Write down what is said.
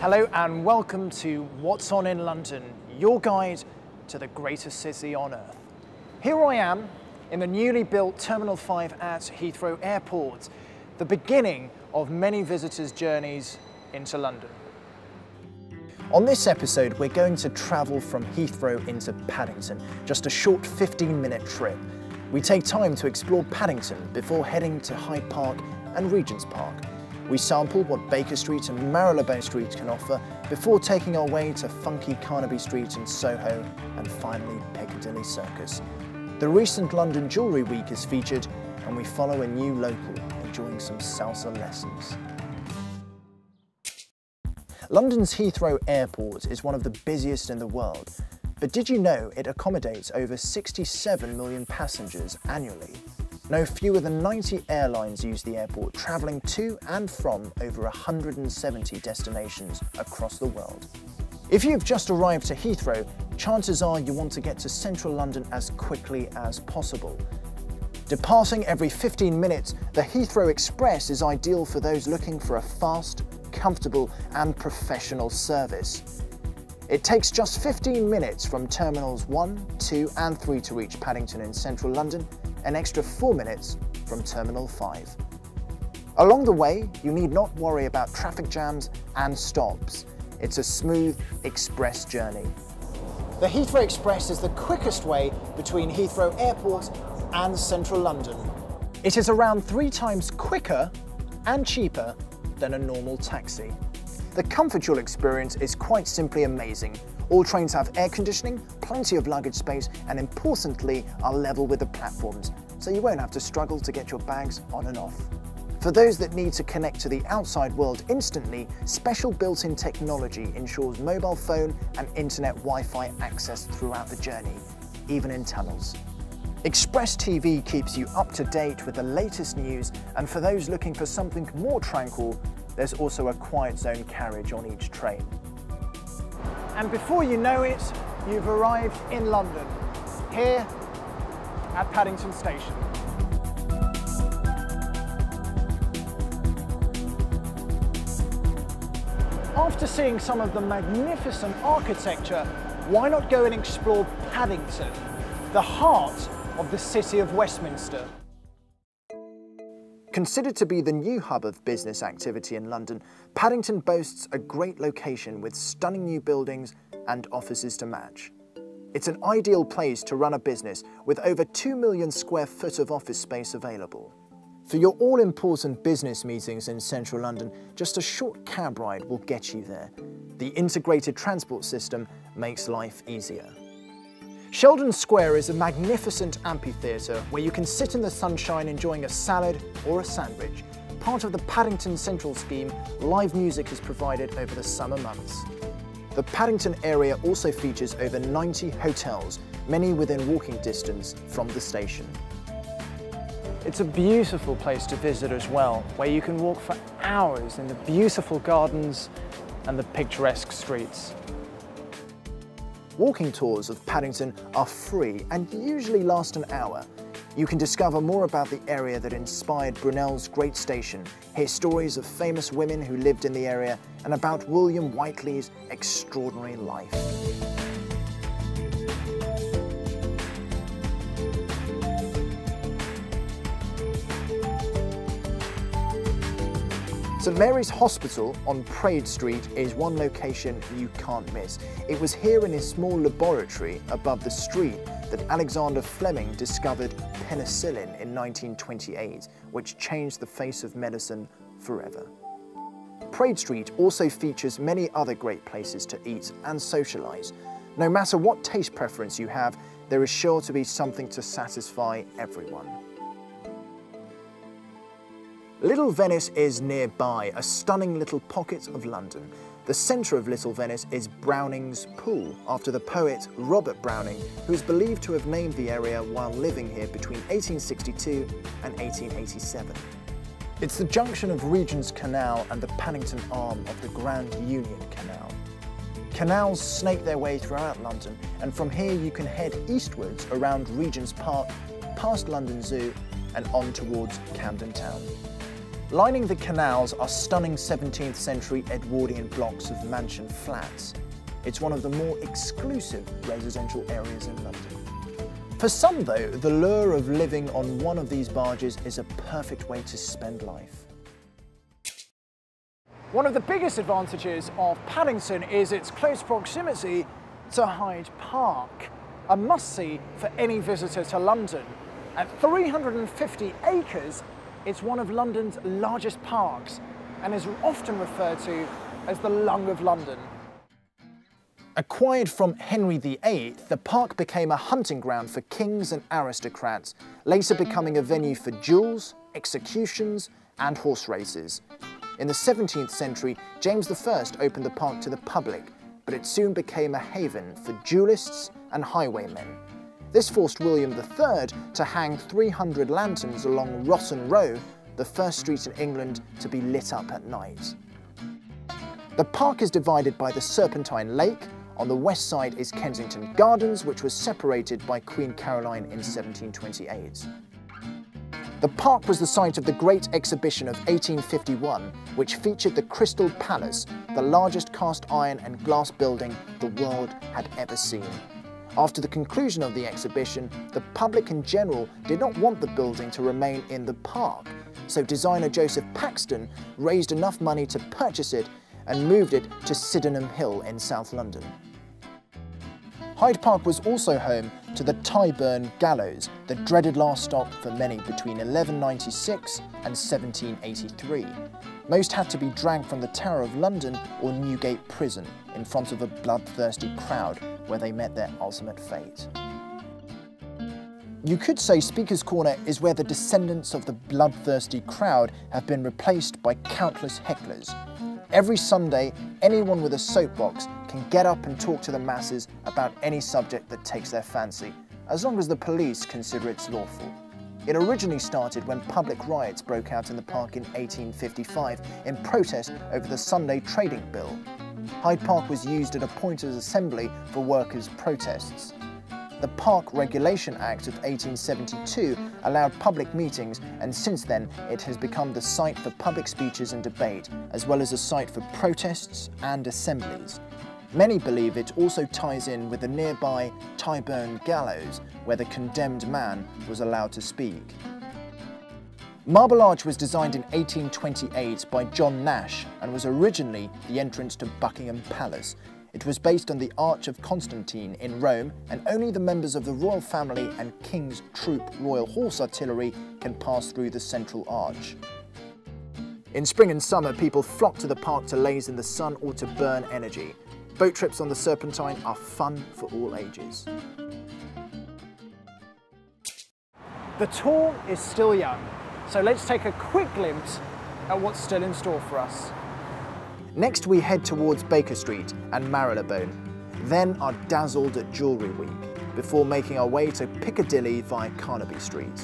Hello and welcome to What's On in London, your guide to the greatest city on earth. Here I am in the newly built Terminal 5 at Heathrow Airport, the beginning of many visitors' journeys into London. On this episode, we're going to travel from Heathrow into Paddington, just a short 15-minute trip. We take time to explore Paddington before heading to Hyde Park and Regents Park. We sample what Baker Street and Marylebone Street can offer before taking our way to funky Carnaby Street and Soho and finally Piccadilly Circus. The recent London Jewellery Week is featured and we follow a new local enjoying some salsa lessons. London's Heathrow Airport is one of the busiest in the world, but did you know it accommodates over 67 million passengers annually? No fewer than 90 airlines use the airport, travelling to and from over 170 destinations across the world. If you've just arrived to Heathrow, chances are you want to get to central London as quickly as possible. Departing every 15 minutes, the Heathrow Express is ideal for those looking for a fast, comfortable and professional service. It takes just 15 minutes from Terminals 1, 2 and 3 to reach Paddington in central London, an extra 4 minutes from Terminal 5. Along the way, you need not worry about traffic jams and stops. It's a smooth express journey. The Heathrow Express is the quickest way between Heathrow Airport and central London. It is around 3 times quicker and cheaper than a normal taxi. The comfort you'll experience is quite simply amazing. All trains have air conditioning, plenty of luggage space, and importantly, are level with the platforms, so you won't have to struggle to get your bags on and off. For those that need to connect to the outside world instantly, special built-in technology ensures mobile phone and internet Wi-Fi access throughout the journey, even in tunnels. Express TV keeps you up to date with the latest news, and for those looking for something more tranquil, there's also a quiet zone carriage on each train. And before you know it, you've arrived in London, here at Paddington Station. After seeing some of the magnificent architecture, why not go and explore Paddington, the heart of the City of Westminster? Considered to be the new hub of business activity in London, Paddington boasts a great location with stunning new buildings and offices to match. It's an ideal place to run a business with over 2 million square foot of office space available. For your all-important business meetings in central London, just a short cab ride will get you there. The integrated transport system makes life easier. Sheldon Square is a magnificent amphitheatre where you can sit in the sunshine enjoying a salad or a sandwich. Part of the Paddington Central scheme, live music is provided over the summer months. The Paddington area also features over 90 hotels, many within walking distance from the station. It's a beautiful place to visit as well, where you can walk for hours in the beautiful gardens and the picturesque streets. Walking tours of Paddington are free and usually last an hour. You can discover more about the area that inspired Brunel's Great Station, hear stories of famous women who lived in the area, and about William Whiteley's extraordinary life. St Mary's Hospital on Parade Street is one location you can't miss. It was here in his small laboratory above the street that Alexander Fleming discovered penicillin in 1928, which changed the face of medicine forever. Parade Street also features many other great places to eat and socialise. No matter what taste preference you have, there is sure to be something to satisfy everyone. Little Venice is nearby, a stunning little pocket of London. The centre of Little Venice is Browning's Pool, after the poet Robert Browning, who is believed to have named the area while living here between 1862 and 1887. It's the junction of Regent's Canal and the Paddington arm of the Grand Union Canal. Canals snake their way throughout London, and from here you can head eastwards around Regent's Park, past London Zoo and on towards Camden Town. Lining the canals are stunning 17th century Edwardian blocks of mansion flats. It's one of the more exclusive residential areas in London. For some though, the lure of living on one of these barges is a perfect way to spend life. One of the biggest advantages of Paddington is its close proximity to Hyde Park, a must-see for any visitor to London. At 350 acres, it's one of London's largest parks and is often referred to as the Lung of London. Acquired from Henry VIII, the park became a hunting ground for kings and aristocrats, later becoming a venue for duels, executions and horse races. In the 17th century, James I opened the park to the public, but it soon became a haven for duellists and highwaymen. This forced William III to hang 300 lanterns along Rotten Row, the first street in England to be lit up at night. The park is divided by the Serpentine Lake. On the west side is Kensington Gardens, which was separated by Queen Caroline in 1728. The park was the site of the Great Exhibition of 1851, which featured the Crystal Palace, the largest cast iron and glass building the world had ever seen. After the conclusion of the exhibition, the public in general did not want the building to remain in the park, so designer Joseph Paxton raised enough money to purchase it and moved it to Sydenham Hill in South London. Hyde Park was also home to the Tyburn Gallows, the dreaded last stop for many between 1196 and 1783. Most had to be dragged from the Tower of London or Newgate Prison in front of a bloodthirsty crowd where they met their ultimate fate. You could say Speaker's Corner is where the descendants of the bloodthirsty crowd have been replaced by countless hecklers. Every Sunday, anyone with a soapbox can get up and talk to the masses about any subject that takes their fancy, as long as the police consider it's lawful. It originally started when public riots broke out in the park in 1855 in protest over the Sunday Trading Bill. Hyde Park was used at a pointers' assembly for workers' protests. The Park Regulation Act of 1872 allowed public meetings, and since then it has become the site for public speeches and debate, as well as a site for protests and assemblies. Many believe it also ties in with the nearby Tyburn Gallows, where the condemned man was allowed to speak. Marble Arch was designed in 1828 by John Nash and was originally the entrance to Buckingham Palace. It was based on the Arch of Constantine in Rome, and only the members of the royal family and King's Troop Royal Horse Artillery can pass through the central arch. In spring and summer, people flock to the park to laze in the sun or to burn energy. Boat trips on the Serpentine are fun for all ages. The tour is still young, so let's take a quick glimpse at what's still in store for us. Next we head towards Baker Street and Marylebone, then are dazzled at Jewellery Week, before making our way to Piccadilly via Carnaby Street.